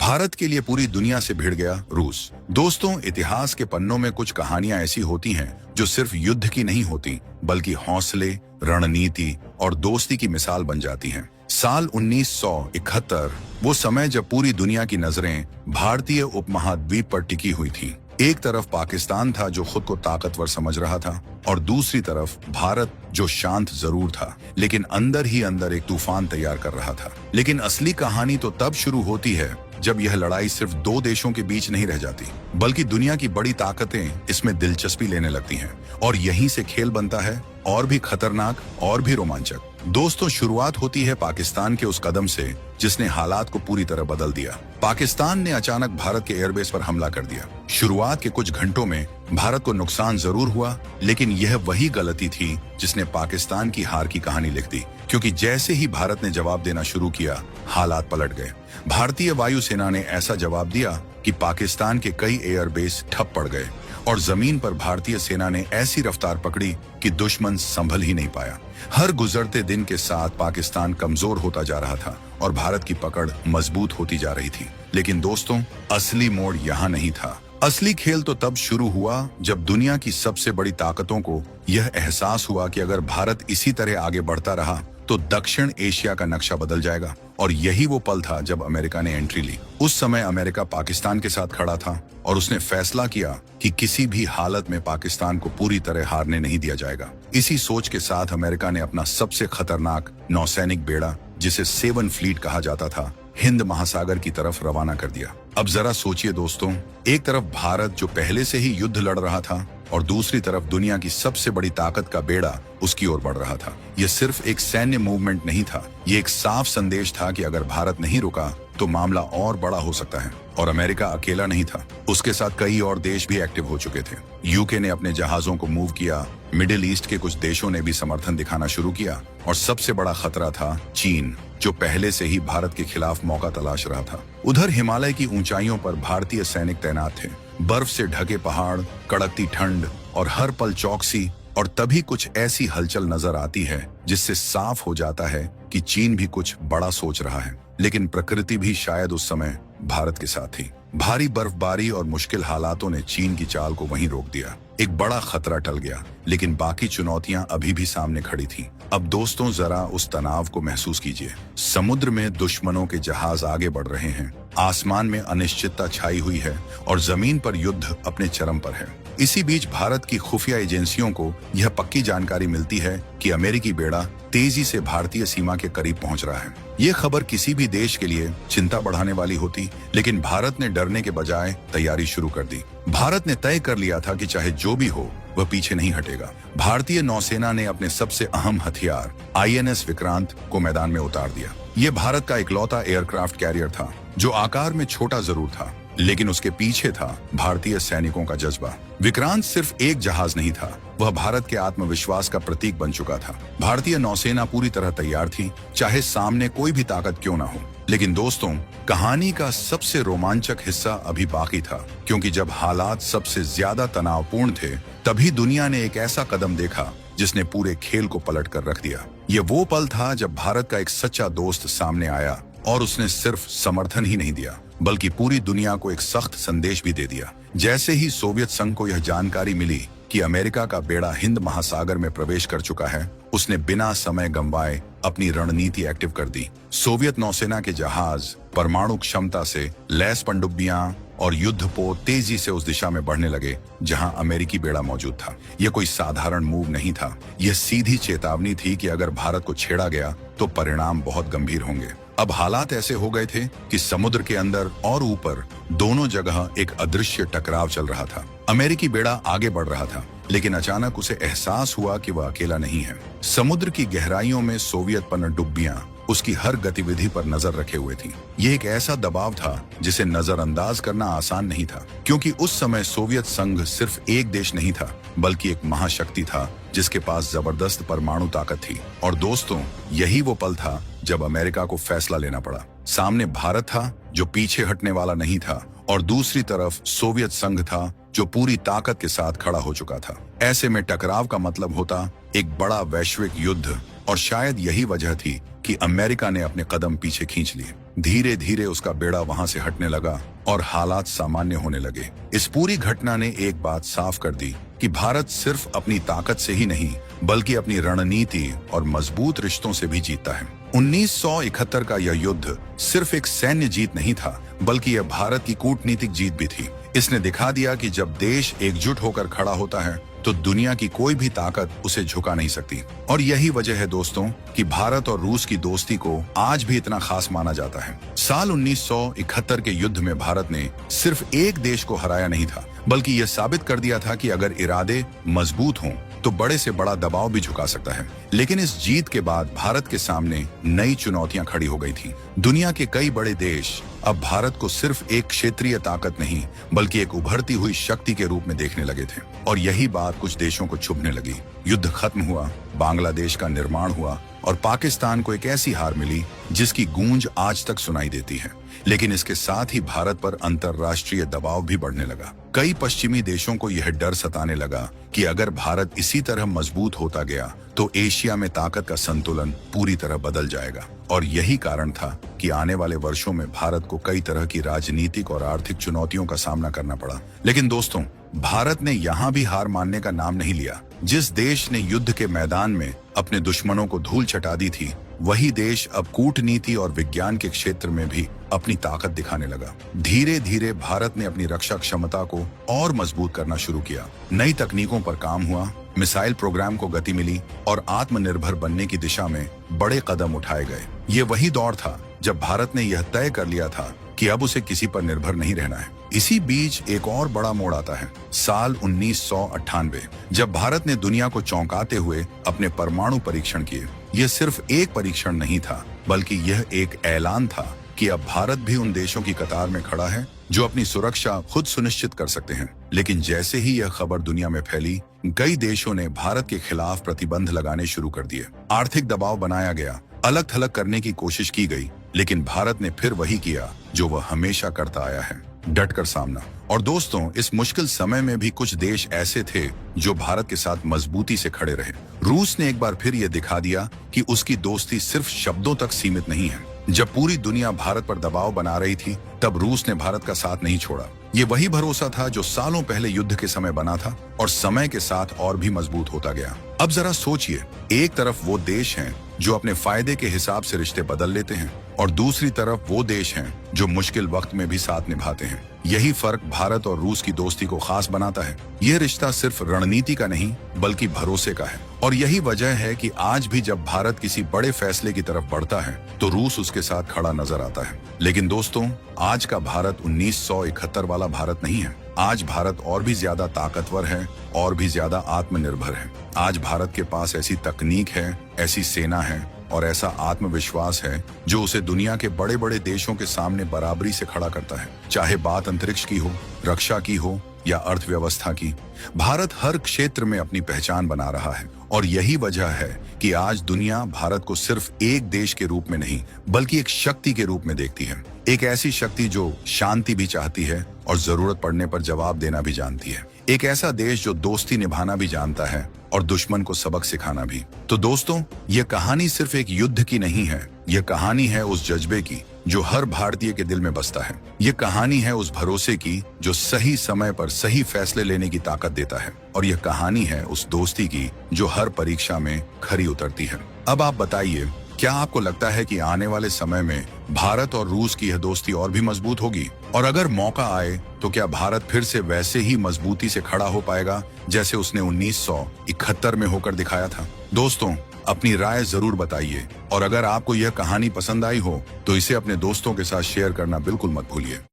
भारत के लिए पूरी दुनिया से भिड़ गया रूस। दोस्तों, इतिहास के पन्नों में कुछ कहानियां ऐसी होती हैं जो सिर्फ युद्ध की नहीं होती, बल्कि हौसले, रणनीति और दोस्ती की मिसाल बन जाती हैं। साल 1971 वो समय जब पूरी दुनिया की नजरें भारतीय उपमहाद्वीप पर टिकी हुई थी। एक तरफ पाकिस्तान था जो खुद को ताकतवर समझ रहा था, और दूसरी तरफ भारत जो शांत जरूर था, लेकिन अंदर ही अंदर एक तूफान तैयार कर रहा था। लेकिन असली कहानी तो तब शुरू होती है जब यह लड़ाई सिर्फ दो देशों के बीच नहीं रह जाती, बल्कि दुनिया की बड़ी ताकतें इसमें दिलचस्पी लेने लगती हैं। और यहीं से खेल बनता है, और भी खतरनाक और भी रोमांचक। दोस्तों, शुरुआत होती है पाकिस्तान के उस कदम से जिसने हालात को पूरी तरह बदल दिया। पाकिस्तान ने अचानक भारत के एयरबेस पर हमला कर दिया। शुरुआत के कुछ घंटों में भारत को नुकसान जरूर हुआ, लेकिन यह वही गलती थी जिसने पाकिस्तान की हार की कहानी लिख दी। क्योंकि जैसे ही भारत ने जवाब देना शुरू किया, हालात पलट गए। भारतीय वायुसेना ने ऐसा जवाब दिया कि पाकिस्तान के कई एयरबेस ठप पड़ गए, और जमीन पर भारतीय सेना ने ऐसी रफ्तार पकड़ी कि दुश्मन संभल ही नहीं पाया। हर गुजरते दिन के साथ पाकिस्तान कमजोर होता जा रहा था और भारत की पकड़ मजबूत होती जा रही थी। लेकिन दोस्तों, असली मोड़ यहाँ नहीं था। असली खेल तो तब शुरू हुआ जब दुनिया की सबसे बड़ी ताकतों को यह एहसास हुआ कि अगर भारत इसी तरह आगे बढ़ता रहा तो दक्षिण एशिया का नक्शा बदल जाएगा। और यही वो पल था जब अमेरिका ने एंट्री ली। उस समय अमेरिका पाकिस्तान के साथ खड़ा था, और उसने फैसला किया कि किसी भी हालत में पाकिस्तान को पूरी तरह हारने नहीं दिया जाएगा। इसी सोच के साथ अमेरिका ने अपना सबसे खतरनाक नौसैनिक बेड़ा, जिसे सेवन फ्लीट कहा जाता था, हिंद महासागर की तरफ रवाना कर दिया। अब जरा सोचिए दोस्तों, एक तरफ भारत जो पहले से ही युद्ध लड़ रहा था, और दूसरी तरफ दुनिया की सबसे बड़ी ताकत का बेड़ा उसकी ओर बढ़ रहा था। यह सिर्फ एक सैन्य मूवमेंट नहीं था, यह एक साफ संदेश था कि अगर भारत नहीं रुका तो मामला और बड़ा हो सकता है। और अमेरिका अकेला नहीं था, उसके साथ कई और देश भी एक्टिव हो चुके थे। यूके ने अपने जहाजों को मूव किया, मिडिल ईस्ट के कुछ देशों ने भी समर्थन दिखाना शुरू किया, और सबसे बड़ा खतरा था चीन, जो पहले से ही भारत के खिलाफ मौका तलाश रहा था। उधर हिमालय की ऊंचाइयों पर भारतीय सैनिक तैनात थे। बर्फ से ढके पहाड़, कड़कती ठंड और हर पल चौकसी। और तभी कुछ ऐसी हलचल नजर आती है जिससे साफ हो जाता है कि चीन भी कुछ बड़ा सोच रहा है। लेकिन प्रकृति भी शायद उस समय भारत के साथ थी। भारी बर्फबारी और मुश्किल हालातों ने चीन की चाल को वहीं रोक दिया। एक बड़ा खतरा टल गया, लेकिन बाकी चुनौतियां अभी भी सामने खड़ी थी। अब दोस्तों, जरा उस तनाव को महसूस कीजिए। समुद्र में दुश्मनों के जहाज आगे बढ़ रहे हैं, आसमान में अनिश्चितता छाई हुई है, और जमीन पर युद्ध अपने चरम पर है। इसी बीच भारत की खुफिया एजेंसियों को यह पक्की जानकारी मिलती है कि अमेरिकी बेड़ा तेजी से भारतीय सीमा के करीब पहुंच रहा है। ये खबर किसी भी देश के लिए चिंता बढ़ाने वाली होती, लेकिन भारत ने डरने के बजाय तैयारी शुरू कर दी। भारत ने तय कर लिया था कि चाहे जो भी हो, वह पीछे नहीं हटेगा। भारतीय नौसेना ने अपने सबसे अहम हथियार INS विक्रांत को मैदान में उतार दिया। ये भारत का इकलौता एयरक्राफ्ट कैरियर था जो आकार में छोटा जरूर था, लेकिन उसके पीछे था भारतीय सैनिकों का जज्बा। विक्रांत सिर्फ एक जहाज नहीं था, वह भारत के आत्मविश्वास का प्रतीक बन चुका था। भारतीय नौसेना पूरी तरह तैयार थी, चाहे सामने कोई भी ताकत क्यों ना हो। लेकिन दोस्तों, कहानी का सबसे रोमांचक हिस्सा अभी बाकी था, क्योंकि जब हालात सबसे ज्यादा तनावपूर्ण थे, तभी दुनिया ने एक ऐसा कदम देखा जिसने पूरे खेल को पलट कर रख दिया। ये वो पल था जब भारत का एक सच्चा दोस्त सामने आया, और उसने सिर्फ समर्थन ही नहीं दिया, बल्कि पूरी दुनिया को एक सख्त संदेश भी दे दिया। जैसे ही सोवियत संघ को यह जानकारी मिली कि अमेरिका का बेड़ा हिंद महासागर में प्रवेश कर चुका है, उसने बिना समय गंवाए अपनी रणनीति एक्टिव कर दी। सोवियत नौसेना के जहाज परमाणु क्षमता से लैस पनडुब्बियां और युद्धपोत तेजी से उस दिशा में बढ़ने लगे जहां अमेरिकी बेड़ा मौजूद था। यह कोई साधारण मूव नहीं था, यह सीधी चेतावनी थी कि अगर भारत को छेड़ा गया तो परिणाम बहुत गंभीर होंगे। अब हालात ऐसे हो गए थे कि समुद्र के अंदर और ऊपर दोनों जगह एक अदृश्य टकराव चल रहा था। अमेरिकी बेड़ा आगे बढ़ रहा था, लेकिन अचानक उसे एहसास हुआ कि वह अकेला नहीं है। समुद्र की गहराइयों में सोवियत पनडुब्बियां उसकी हर गतिविधि पर नजर रखे हुए थी। ये एक ऐसा दबाव था जिसे नजरअंदाज करना आसान नहीं था, क्योंकि उस समय सोवियत संघ सिर्फ एक देश नहीं था, बल्कि एक महाशक्ति था जिसके पास जबरदस्त परमाणु ताकत थी। और दोस्तों, यही वो पल था जब अमेरिका को फैसला लेना पड़ा। सामने भारत था जो पीछे हटने वाला नहीं था, और दूसरी तरफ सोवियत संघ था जो पूरी ताकत के साथ खड़ा हो चुका था। ऐसे में टकराव का मतलब होता एक बड़ा वैश्विक युद्ध, और शायद यही वजह थी कि अमेरिका ने अपने कदम पीछे खींच लिए। धीरे धीरे उसका बेड़ा वहां से हटने लगा और हालात सामान्य होने लगे। इस पूरी घटना ने एक बात साफ कर दी कि भारत सिर्फ अपनी ताकत से ही नहीं बल्कि अपनी रणनीति और मजबूत रिश्तों से भी जीतता है। 1971 का यह युद्ध सिर्फ एक सैन्य जीत नहीं था बल्कि यह भारत की कूटनीतिक जीत भी थी। इसने दिखा दिया कि जब देश एकजुट होकर खड़ा होता है तो दुनिया की कोई भी ताकत उसे झुका नहीं सकती। और यही वजह है दोस्तों कि भारत और रूस की दोस्ती को आज भी इतना खास माना जाता है। साल 1971 के युद्ध में भारत ने सिर्फ एक देश को हराया नहीं था बल्कि यह साबित कर दिया था कि अगर इरादे मजबूत हों तो बड़े से बड़ा दबाव भी झुका सकता है। लेकिन इस जीत के बाद भारत के सामने नई चुनौतियां खड़ी हो गई थी। दुनिया के कई बड़े देश अब भारत को सिर्फ एक क्षेत्रीय ताकत नहीं बल्कि एक उभरती हुई शक्ति के रूप में देखने लगे थे। और यही बात कुछ देशों को चुभने लगी। युद्ध खत्म हुआ, बांग्लादेश का निर्माण हुआ और पाकिस्तान को एक ऐसी हार मिली जिसकी गूंज आज तक सुनाई देती है। लेकिन इसके साथ ही भारत पर अंतर्राष्ट्रीय दबाव भी बढ़ने लगा। कई पश्चिमी देशों को यह डर सताने लगा कि अगर भारत इसी तरह मजबूत होता गया तो एशिया में ताकत का संतुलन पूरी तरह बदल जाएगा। और यही कारण था कि आने वाले वर्षों में भारत को कई तरह की राजनीतिक और आर्थिक चुनौतियों का सामना करना पड़ा। लेकिन दोस्तों, भारत ने यहाँ भी हार मानने का नाम नहीं लिया। जिस देश ने युद्ध के मैदान में अपने दुश्मनों को धूल चटा दी थी, वही देश अब कूटनीति और विज्ञान के क्षेत्र में भी अपनी ताकत दिखाने लगा। धीरे धीरे भारत ने अपनी रक्षा क्षमता को और मजबूत करना शुरू किया। नई तकनीकों पर काम हुआ, मिसाइल प्रोग्राम को गति मिली और आत्मनिर्भर बनने की दिशा में बड़े कदम उठाए गए। ये वही दौर था जब भारत ने यह तय कर लिया था कि अब उसे किसी पर निर्भर नहीं रहना है। इसी बीच एक और बड़ा मोड़ आता है, साल 1998, जब भारत ने दुनिया को चौंकाते हुए अपने परमाणु परीक्षण किए। यह सिर्फ एक परीक्षण नहीं था बल्कि यह एक ऐलान था कि अब भारत भी उन देशों की कतार में खड़ा है जो अपनी सुरक्षा खुद सुनिश्चित कर सकते हैं। लेकिन जैसे ही यह खबर दुनिया में फैली, कई देशों ने भारत के खिलाफ प्रतिबंध लगाने शुरू कर दिए। आर्थिक दबाव बनाया गया, अलग थलग करने की कोशिश की गई, लेकिन भारत ने फिर वही किया जो वह हमेशा करता आया है, डटकर सामना। और दोस्तों, इस मुश्किल समय में भी कुछ देश ऐसे थे जो भारत के साथ मजबूती से खड़े रहे। रूस ने एक बार फिर यह दिखा दिया कि उसकी दोस्ती सिर्फ शब्दों तक सीमित नहीं है। जब पूरी दुनिया भारत पर दबाव बना रही थी, तब रूस ने भारत का साथ नहीं छोड़ा। ये वही भरोसा था जो सालों पहले युद्ध के समय बना था और समय के साथ और भी मजबूत होता गया। अब जरा सोचिए, एक तरफ वो देश हैं जो अपने फायदे के हिसाब से रिश्ते बदल लेते हैं और दूसरी तरफ वो देश हैं जो मुश्किल वक्त में भी साथ निभाते हैं। यही फर्क भारत और रूस की दोस्ती को खास बनाता है। यह रिश्ता सिर्फ रणनीति का नहीं बल्कि भरोसे का है। और यही वजह है कि आज भी जब भारत किसी बड़े फैसले की तरफ बढ़ता है तो रूस उसके साथ खड़ा नजर आता है। लेकिन दोस्तों, आज का भारत 1971 वाला भारत नहीं है। आज भारत और भी ज्यादा ताकतवर है और भी ज्यादा आत्मनिर्भर है। आज भारत के पास ऐसी तकनीक है, ऐसी सेना है और ऐसा आत्मविश्वास है जो उसे दुनिया के बड़े बड़े देशों के सामने बराबरी से खड़ा करता है। चाहे बात अंतरिक्ष की हो, रक्षा की हो या अर्थव्यवस्था की, भारत हर क्षेत्र में अपनी पहचान बना रहा है। और यही वजह है कि आज दुनिया भारत को सिर्फ एक देश के रूप में नहीं बल्कि एक शक्ति के रूप में देखती है। एक ऐसी शक्ति जो शांति भी चाहती है और जरूरत पड़ने पर जवाब देना भी जानती है। एक ऐसा देश जो दोस्ती निभाना भी जानता है और दुश्मन को सबक सिखाना भी। तो दोस्तों, ये कहानी सिर्फ एक युद्ध की नहीं है, यह कहानी है उस जज्बे की जो हर भारतीय के दिल में बसता है। ये कहानी है उस भरोसे की जो सही समय पर सही फैसले लेने की ताकत देता है। और यह कहानी है उस दोस्ती की जो हर परीक्षा में खरी उतरती है। अब आप बताइए, क्या आपको लगता है कि आने वाले समय में भारत और रूस की यह दोस्ती और भी मजबूत होगी? और अगर मौका आए तो क्या भारत फिर से वैसे ही मजबूती से खड़ा हो पाएगा जैसे उसने 1971 में होकर दिखाया था? दोस्तों, अपनी राय जरूर बताइए और अगर आपको यह कहानी पसंद आई हो तो इसे अपने दोस्तों के साथ शेयर करना बिल्कुल मत भूलिए।